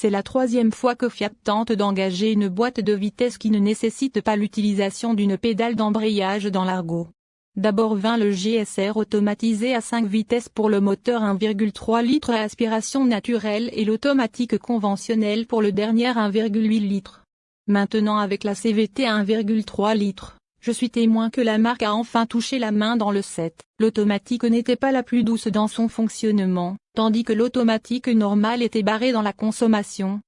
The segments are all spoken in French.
C'est la troisième fois que Fiat tente d'engager une boîte de vitesses qui ne nécessite pas l'utilisation d'une pédale d'embrayage dans l'Argo. D'abord vint le GSR automatisé à 5 vitesses pour le moteur 1,3 litres à aspiration naturelle et l'automatique conventionnelle pour le dernier 1,8 litres. Maintenant avec la CVT 1,3 litres, je suis témoin que la marque a enfin touché la main dans le set. L'automatique n'était pas la plus douce dans son fonctionnement, tandis que l'automatique normale était barrée dans la consommation,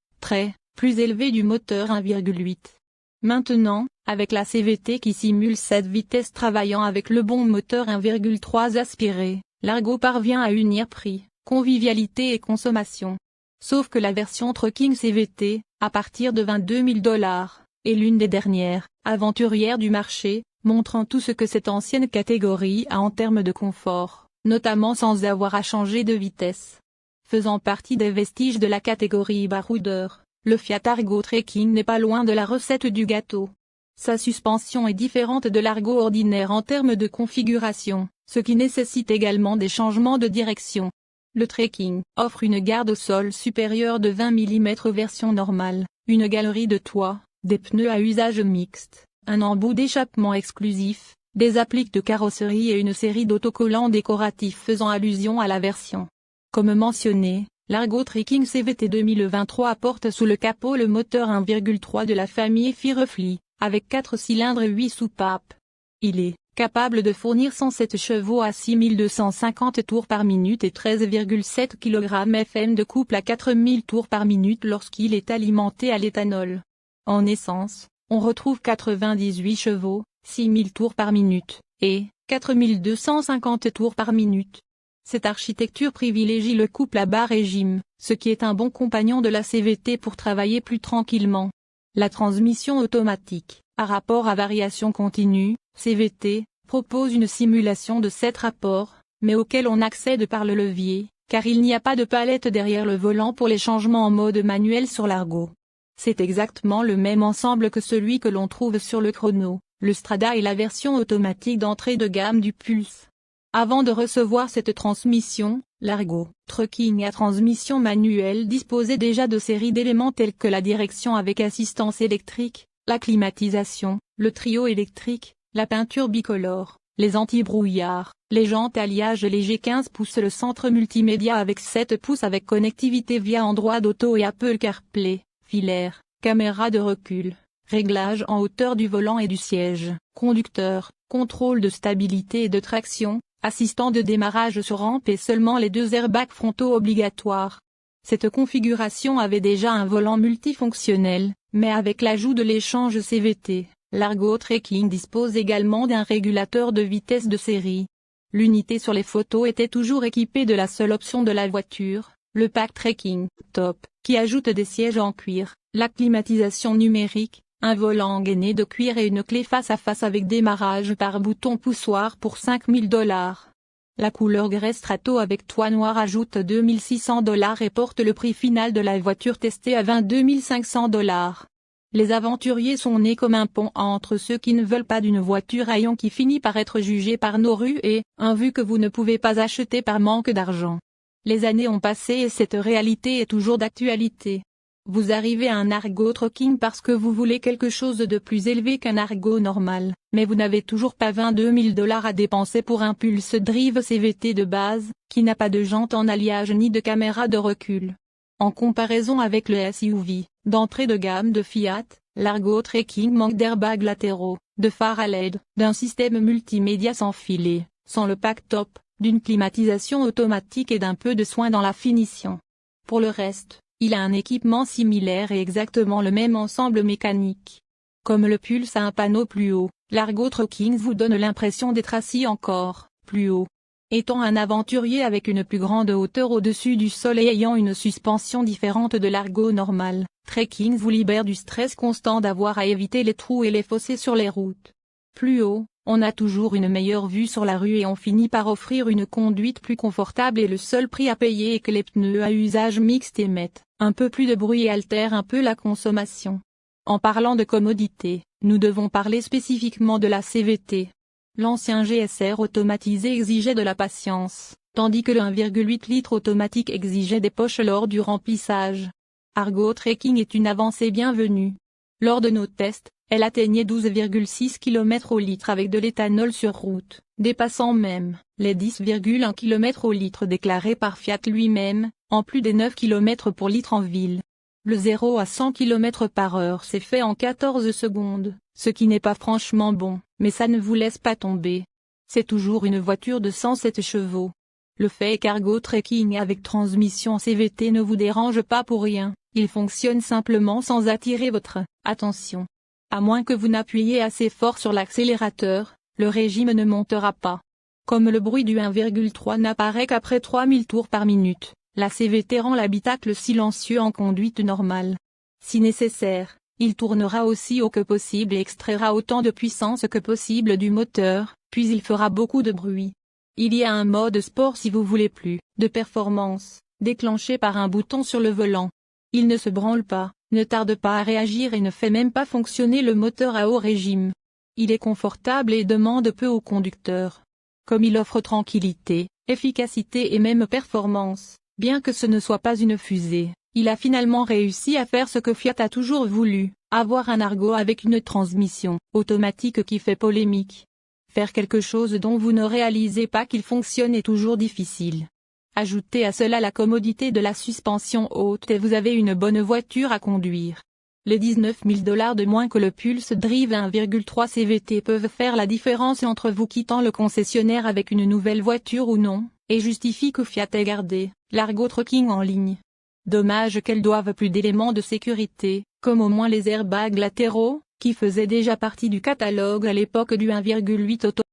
plus élevée du moteur 1,8. Maintenant, avec la CVT qui simule 7 vitesses travaillant avec le bon moteur 1,3 aspiré, l'Argo parvient à unir prix, convivialité et consommation. Sauf que la version Trucking CVT, à partir de 22 000 $, est l'une des dernières, aventurières du marché, montrant tout ce que cette ancienne catégorie a en termes de confort, notamment sans avoir à changer de vitesse. Faisant partie des vestiges de la catégorie baroudeur, le Fiat Argo Trekking n'est pas loin de la recette du gâteau. Sa suspension est différente de l'Argo ordinaire en termes de configuration, ce qui nécessite également des changements de direction. Le Trekking offre une garde au sol supérieure de 20 mm version normale, une galerie de toit, des pneus à usage mixte, un embout d'échappement exclusif, des appliques de carrosserie et une série d'autocollants décoratifs faisant allusion à la version. Comme mentionné, l'Argo Trekking CVT 2023 apporte sous le capot le moteur 1,3 de la famille Firefly, avec 4 cylindres et 8 soupapes. Il est capable de fournir 107 chevaux à 6250 tours par minute et 13,7 kg FM de couple à 4000 tours par minute lorsqu'il est alimenté à l'éthanol. En essence, on retrouve 98 chevaux, 6000 tours par minute, et 4250 tours par minute. Cette architecture privilégie le couple à bas régime, ce qui est un bon compagnon de la CVT pour travailler plus tranquillement. La transmission automatique, à rapport à variation continue, CVT, propose une simulation de 7 rapports, mais auquel on accède par le levier, car il n'y a pas de palette derrière le volant pour les changements en mode manuel sur l'Argo. C'est exactement le même ensemble que celui que l'on trouve sur le Chrono, le Strada et la version automatique d'entrée de gamme du Pulse. Avant de recevoir cette transmission, l'Argo Trucking à transmission manuelle disposait déjà de séries d'éléments tels que la direction avec assistance électrique, la climatisation, le trio électrique, la peinture bicolore, les anti-brouillards, les jantes alliage léger 15 pouces, le centre multimédia avec 7 pouces avec connectivité via Android Auto et Apple CarPlay, filaire, caméra de recul, réglage en hauteur du volant et du siège, conducteur, contrôle de stabilité et de traction, assistant de démarrage sur rampe et seulement les 2 airbags frontaux obligatoires. Cette configuration avait déjà un volant multifonctionnel, mais avec l'ajout de l'échange CVT, l'Argo Trekking dispose également d'un régulateur de vitesse de série. L'unité sur les photos était toujours équipée de la seule option de la voiture, le pack Trekking Top, qui ajoute des sièges en cuir, la climatisation numérique, un volant gainé de cuir et une clé face à face avec démarrage par bouton poussoir pour 5 000 $. La couleur grès Strato avec toit noir ajoute 2 600 $ et porte le prix final de la voiture testée à 22 500 $. Les aventuriers sont nés comme un pont entre ceux qui ne veulent pas d'une voiture ayant qui finit par être jugée par nos rues et un vu que vous ne pouvez pas acheter par manque d'argent. Les années ont passé et cette réalité est toujours d'actualité. Vous arrivez à un Argo Trucking parce que vous voulez quelque chose de plus élevé qu'un Argo normal, mais vous n'avez toujours pas 22 000 $ à dépenser pour un Pulse Drive CVT de base, qui n'a pas de jantes en alliage ni de caméra de recul. En comparaison avec le SUV, d'entrée de gamme de Fiat, l'Argo Trekking manque d'airbags latéraux, de phares à LED, d'un système multimédia sans filet, sans le pack top, d'une climatisation automatique et d'un peu de soin dans la finition. Pour le reste, il a un équipement similaire et exactement le même ensemble mécanique. Comme le Pulse a un panneau plus haut, l'Argo Trucking vous donne l'impression d'être assis encore plus haut. Étant un aventurier avec une plus grande hauteur au-dessus du sol et ayant une suspension différente de l'Argo normal, Trekking vous libère du stress constant d'avoir à éviter les trous et les fossés sur les routes. Plus haut, on a toujours une meilleure vue sur la rue et on finit par offrir une conduite plus confortable et le seul prix à payer est que les pneus à usage mixte émettent un peu plus de bruit et altèrent un peu la consommation. En parlant de commodité, nous devons parler spécifiquement de la CVT. L'ancien GSR automatisé exigeait de la patience, tandis que le 1,8 litres automatique exigeait des poches lors du remplissage. Argo Trekking est une avancée bienvenue. Lors de nos tests, elle atteignait 12,6 km au litre avec de l'éthanol sur route, dépassant même les 10,1 km au litre déclarés par Fiat lui-même, en plus des 9 km pour litre en ville. Le 0 à 100 km/h s'est fait en 14 secondes, ce qui n'est pas franchement bon, mais ça ne vous laisse pas tomber. C'est toujours une voiture de 107 chevaux. Le fait qu'Argo Trekking avec transmission CVT ne vous dérange pas pour rien, il fonctionne simplement sans attirer votre attention. À moins que vous n'appuyiez assez fort sur l'accélérateur, le régime ne montera pas. Comme le bruit du 1,3 n'apparaît qu'après 3000 tours par minute, la CVT rend l'habitacle silencieux en conduite normale. Si nécessaire, il tournera aussi haut que possible et extraira autant de puissance que possible du moteur, puis il fera beaucoup de bruit. Il y a un mode sport si vous voulez plus de performance, déclenché par un bouton sur le volant. Il ne se branle pas, ne tarde pas à réagir et ne fait même pas fonctionner le moteur à haut régime. Il est confortable et demande peu au conducteur. Comme il offre tranquillité, efficacité et même performance, bien que ce ne soit pas une fusée, il a finalement réussi à faire ce que Fiat a toujours voulu, avoir un Argo avec une transmission automatique qui fait polémique. Faire quelque chose dont vous ne réalisez pas qu'il fonctionne est toujours difficile. Ajoutez à cela la commodité de la suspension haute et vous avez une bonne voiture à conduire. Les 19 000 $ de moins que le Pulse Drive 1,3 CVT peuvent faire la différence entre vous quittant le concessionnaire avec une nouvelle voiture ou non, et justifient que Fiat ait gardé l'Argo Trekking en ligne. Dommage qu'elle doive plus d'éléments de sécurité, comme au moins les airbags latéraux, qui faisaient déjà partie du catalogue à l'époque du 1,8 auto.